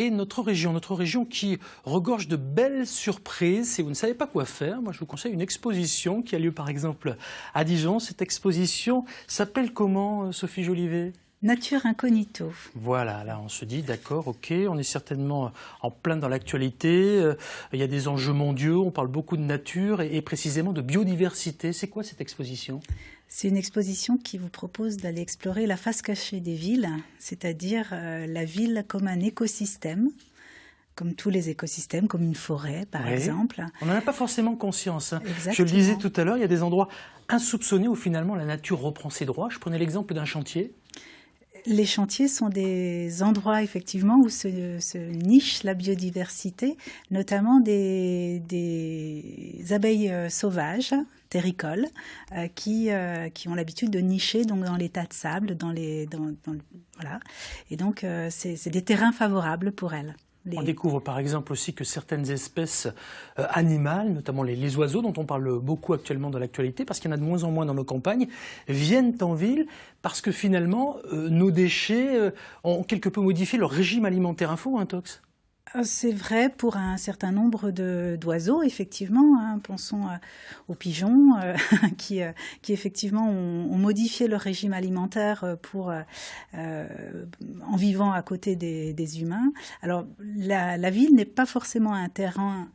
Et notre région qui regorge de belles surprises. Si vous ne savez pas quoi faire, moi je vous conseille une exposition qui a lieu par exemple à Dijon. Cette exposition s'appelle comment, Sophie Jolivet ? Nature incognito. Voilà, là on se dit d'accord, ok, on est certainement en plein dans l'actualité, il y a des enjeux mondiaux, on parle beaucoup de nature et précisément de biodiversité. C'est quoi cette exposition ? C'est une exposition qui vous propose d'aller explorer la face cachée des villes, c'est-à-dire la ville comme un écosystème, comme tous les écosystèmes, comme une forêt par exemple. On n'en a pas forcément conscience. Hein. Exactement. Je le disais tout à l'heure, il y a des endroits insoupçonnés où finalement la nature reprend ses droits. Je prenais l'exemple d'un chantier. Les chantiers sont des endroits effectivement où se niche la biodiversité, notamment des abeilles sauvages, terricoles, qui ont l'habitude de nicher donc, dans les tas de sable, voilà. Et donc c'est des terrains favorables pour elles. On découvre par exemple aussi que certaines espèces animales, notamment les oiseaux dont on parle beaucoup actuellement dans l'actualité, parce qu'il y en a de moins en moins dans nos campagnes, viennent en ville parce que finalement nos déchets ont quelque peu modifié leur régime alimentaire. Info ou intox ? C'est vrai pour un certain nombre d'oiseaux, effectivement. Hein. Pensons aux pigeons qui effectivement ont modifié leur régime alimentaire en vivant à côté des humains. Alors la ville n'est pas forcément un terrain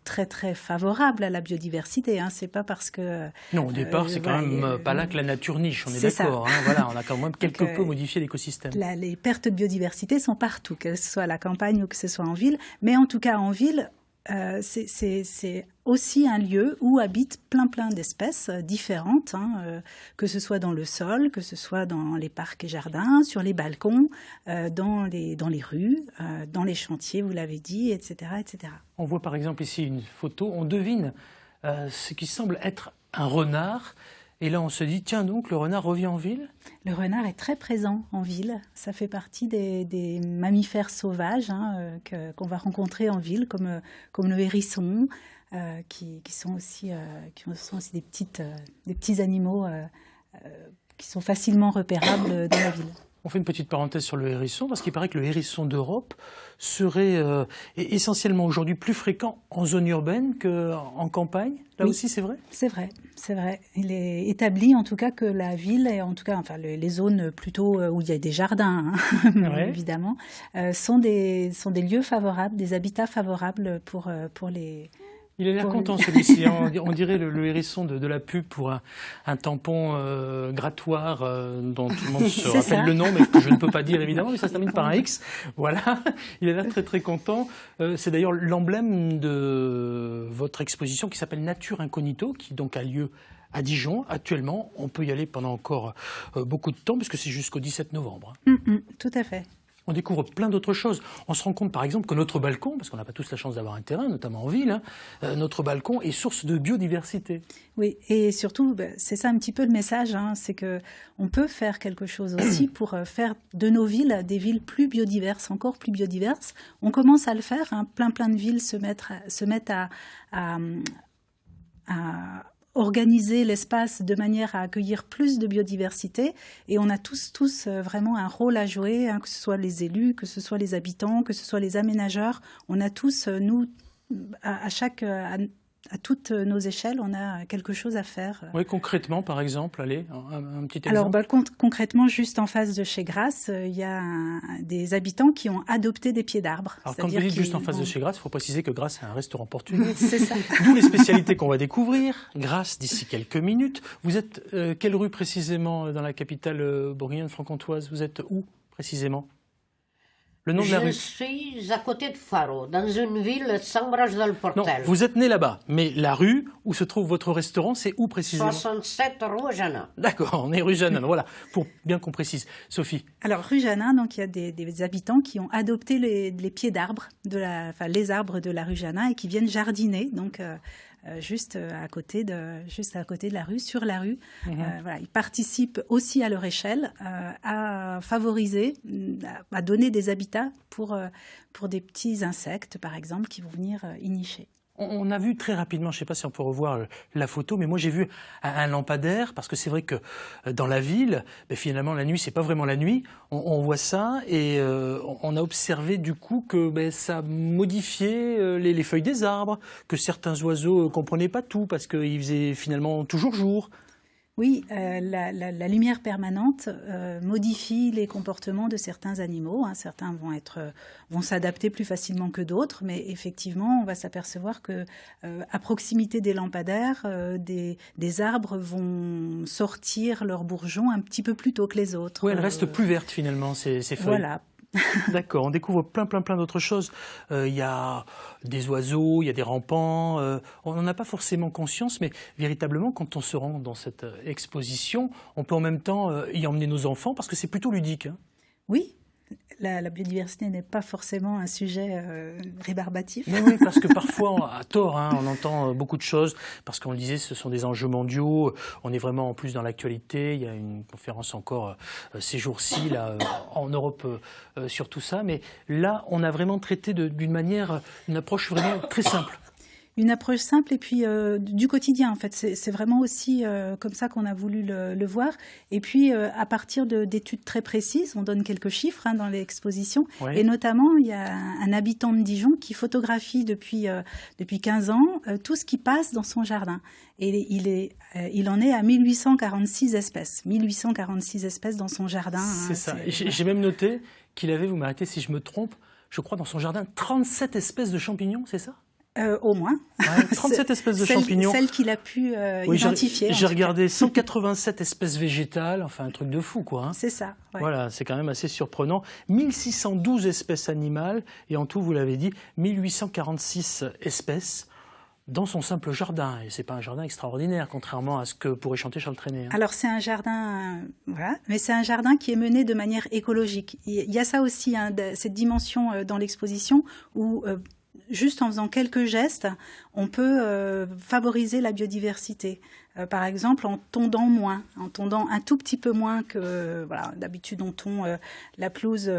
très très favorable à la biodiversité. Hein. C'est pas parce que non, au départ c'est quand même pas là que la nature niche. On est d'accord. Hein. Voilà, on a quand même quelque peu modifié l'écosystème. Les pertes de biodiversité sont partout, que ce soit à la campagne ou que ce soit en ville. Mais en tout cas, en ville, c'est aussi un lieu où habitent plein d'espèces différentes, hein, que ce soit dans le sol, que ce soit dans les parcs et jardins, sur les balcons, dans les rues, dans les chantiers, vous l'avez dit, etc., etc. On voit par exemple ici une photo, on devine ce qui semble être un renard. Et là, on se dit, tiens donc, le renard revient en ville ? Le renard est très présent en ville. Ça fait partie des mammifères sauvages hein, qu'on va rencontrer en ville, comme le hérisson, qui sont aussi des petits animaux qui sont facilement repérables dans la ville. On fait une petite parenthèse sur le hérisson, parce qu'il paraît que le hérisson d'Europe serait essentiellement aujourd'hui plus fréquent en zone urbaine qu'en campagne. Là aussi, c'est vrai ? C'est vrai, c'est vrai. Il est établi en tout cas que la ville, et en tout cas enfin, les zones plutôt où il y a des jardins, hein, évidemment, sont des lieux favorables, des habitats favorables pour les... Il a l'air content celui-ci, on dirait le hérisson de la pub pour un tampon grattoir dont tout le monde se rappelle le nom, mais que je ne peux pas dire évidemment, mais ça se termine par un X. Voilà, il a l'air très très content. C'est d'ailleurs l'emblème de votre exposition qui s'appelle Nature Incognito, qui donc a lieu à Dijon. Actuellement, on peut y aller pendant encore beaucoup de temps, puisque c'est jusqu'au 17 novembre. Tout à fait. On découvre plein d'autres choses. On se rend compte par exemple que notre balcon, parce qu'on n'a pas tous la chance d'avoir un terrain, notamment en ville, hein, notre balcon est source de biodiversité. Oui, et surtout, c'est ça un petit peu le message, hein, c'est qu'on peut faire quelque chose aussi pour faire de nos villes des villes plus biodiverses, encore plus biodiverses. On commence à le faire, hein, plein de villes se mettent à organiser l'espace de manière à accueillir plus de biodiversité, et on a tous vraiment un rôle à jouer, hein, que ce soit les élus, que ce soit les habitants, que ce soit les aménageurs. On a tous, nous, à toutes nos échelles, on a quelque chose à faire. Oui, concrètement, par exemple, allez, un petit exemple. Alors, concrètement, juste en face de chez Grasse, il y a des habitants qui ont adopté des pieds d'arbres. Alors, quand vous dites juste en face de chez Grasse, il faut préciser que Grasse est un restaurant portugais. C'est ça. D'où les spécialités qu'on va découvrir. Grasse, d'ici quelques minutes. Vous êtes quelle rue précisément dans la capitale bourguignonne franc-comtoise? Vous êtes où précisément? Le nom de la rue. Je suis à côté de Faro, dans une ville de Sant Bras del Portel. Non, vous êtes né là-bas, mais la rue où se trouve votre restaurant, c'est où précisément? 67 rue Janin. D'accord, on est rue Janin, voilà, pour bien qu'on précise. Sophie. Alors, rue Janin, donc il y a des habitants qui ont adopté les pieds d'arbres, les arbres de la rue Janin, et qui viennent jardiner, donc juste à côté de la rue, sur la rue. Voilà, ils participent aussi à leur échelle à favoriser, à donner des habitats pour des petits insectes, par exemple, qui vont venir y nicher. On a vu très rapidement, je ne sais pas si on peut revoir la photo, mais moi j'ai vu un lampadaire, parce que c'est vrai que dans la ville, finalement la nuit, c'est pas vraiment la nuit. On voit ça et on a observé du coup que ça modifiait les feuilles des arbres, que certains oiseaux ne comprenaient pas tout, parce qu'il faisait finalement toujours jour. Oui, la lumière permanente modifie les comportements de certains animaux. Hein. Certains vont s'adapter plus facilement que d'autres, mais effectivement, on va s'apercevoir que à proximité des lampadaires, des arbres vont sortir leurs bourgeons un petit peu plus tôt que les autres. Oui, elles restent plus vertes finalement, ces feuilles. Voilà. D'accord, on découvre plein d'autres choses. Il y a des oiseaux, il y a des rampants. On n'en a pas forcément conscience, mais véritablement, quand on se rend dans cette exposition, on peut en même temps y emmener nos enfants, parce que c'est plutôt ludique. Hein. Oui. La biodiversité n'est pas forcément un sujet rébarbatif. Mais oui, parce que parfois, à tort, on entend beaucoup de choses, parce qu'on le disait, ce sont des enjeux mondiaux, on est vraiment en plus dans l'actualité, il y a une conférence encore ces jours-ci, là, en Europe, sur tout ça, mais là, on a vraiment traité d'une manière, une approche vraiment très simple. Une approche simple et puis du quotidien en fait. C'est vraiment aussi comme ça qu'on a voulu le voir. Et puis à partir d'études très précises, on donne quelques chiffres dans l'exposition. Ouais. Et notamment, il y a un habitant de Dijon qui photographie depuis 15 ans tout ce qui passe dans son jardin. Et il en est à 1846 espèces. 1846 espèces dans son jardin. C'est ça. J'ai même noté qu'il avait, vous m'arrêtez si je me trompe, je crois dans son jardin, 37 espèces de champignons, c'est ça ? Au moins. Ouais, 37 espèces de champignons. Celles qu'il a pu identifier. J'ai regardé 187 espèces végétales, enfin un truc de fou quoi. Hein. C'est ça. Ouais. Voilà, c'est quand même assez surprenant. 1612 espèces animales et en tout, vous l'avez dit, 1846 espèces dans son simple jardin. Et c'est pas un jardin extraordinaire, contrairement à ce que pourrait chanter Charles Trenet. Hein. Alors c'est un jardin, voilà, mais c'est un jardin qui est mené de manière écologique. Il y a ça aussi, cette dimension dans l'exposition où juste en faisant quelques gestes, on peut favoriser la biodiversité. Par exemple, en tondant moins, en tondant un tout petit peu moins que voilà, d'habitude on tond la pelouse.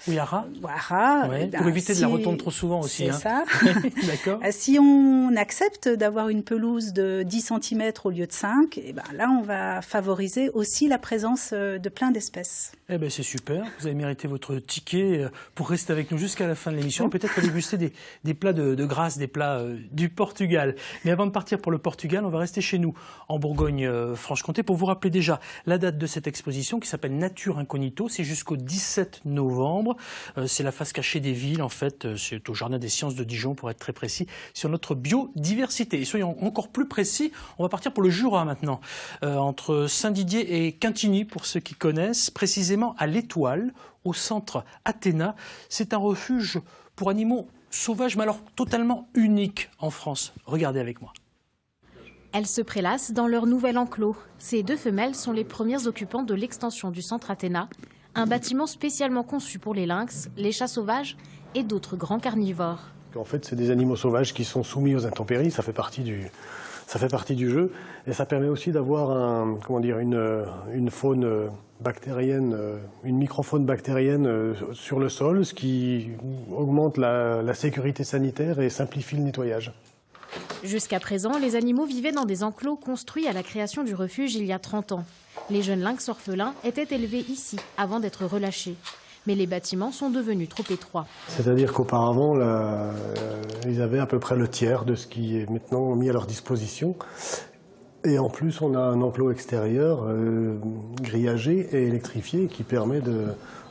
Oui, à ras. Ouais, pour éviter de la retondre trop souvent aussi. C'est ça. D'accord. Si on accepte d'avoir une pelouse de 10 cm au lieu de 5, et là on va favoriser aussi la présence de plein d'espèces. Eh ben c'est super. Vous avez mérité votre ticket pour rester avec nous jusqu'à la fin de l'émission et peut-être déguster des plats de Grasse, des plats du Portugal. Mais avant de partir pour le Portugal, on va rester chez nous en Bourgogne-Franche-Comté pour vous rappeler déjà la date de cette exposition qui s'appelle Nature Incognito. C'est jusqu'au 17 novembre. C'est la face cachée des villes, en fait. C'est au Jardin des Sciences de Dijon, pour être très précis, sur notre biodiversité. Et soyons encore plus précis, on va partir pour le Jura maintenant, entre Saint-Didier et Quintigny, pour ceux qui connaissent, précisément à l'Étoile, au centre Athéna. C'est un refuge pour animaux sauvages, mais alors totalement unique en France. Regardez avec moi. Elles se prélassent dans leur nouvel enclos. Ces deux femelles sont les premières occupantes de l'extension du centre Athéna, un bâtiment spécialement conçu pour les lynx, les chats sauvages et d'autres grands carnivores. En fait, c'est des animaux sauvages qui sont soumis aux intempéries, ça fait partie du jeu. Et ça permet aussi d'avoir une faune bactérienne, une microfaune bactérienne sur le sol, ce qui augmente la sécurité sanitaire et simplifie le nettoyage. Jusqu'à présent, les animaux vivaient dans des enclos construits à la création du refuge il y a 30 ans. Les jeunes lynx orphelins étaient élevés ici avant d'être relâchés. Mais les bâtiments sont devenus trop étroits. C'est-à-dire qu'auparavant, ils avaient à peu près le tiers de ce qui est maintenant mis à leur disposition. Et en plus, on a un enclos extérieur grillagé et électrifié qui permet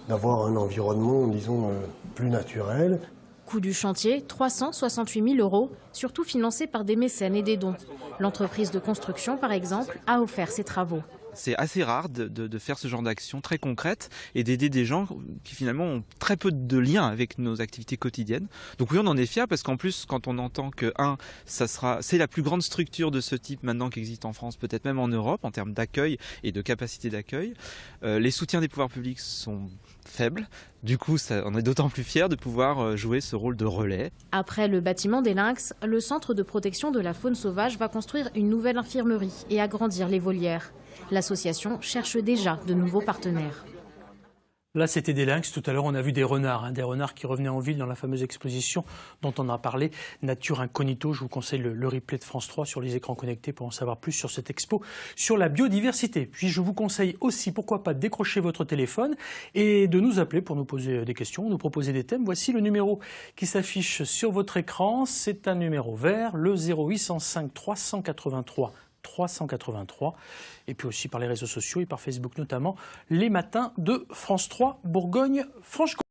d'avoir un environnement, disons, plus naturel. Coût du chantier, 368 000 €, surtout financé par des mécènes et des dons. L'entreprise de construction, par exemple, a offert ses travaux. C'est assez rare de faire ce genre d'action très concrète et d'aider des gens qui finalement ont très peu de liens avec nos activités quotidiennes. Donc oui, on en est fiers parce qu'en plus, quand on entend que c'est la plus grande structure de ce type maintenant qui existe en France, peut-être même en Europe, en termes d'accueil et de capacité d'accueil, les soutiens des pouvoirs publics sont faibles. Du coup, on est d'autant plus fiers de pouvoir jouer ce rôle de relais. Après le bâtiment des lynx, le centre de protection de la faune sauvage va construire une nouvelle infirmerie et agrandir les volières. L'association cherche déjà de nouveaux partenaires. Là, c'était des lynx. Tout à l'heure, on a vu des renards, des renards qui revenaient en ville dans la fameuse exposition dont on a parlé, Nature Incognito. Je vous conseille le replay de France 3 sur les écrans connectés pour en savoir plus sur cette expo, sur la biodiversité. Puis, je vous conseille aussi, pourquoi pas, de décrocher votre téléphone et de nous appeler pour nous poser des questions, nous proposer des thèmes. Voici le numéro qui s'affiche sur votre écran. C'est un numéro vert, le 0805 383 383, et puis aussi par les réseaux sociaux et par Facebook notamment, les matins de France 3 Bourgogne-Franche-Comté.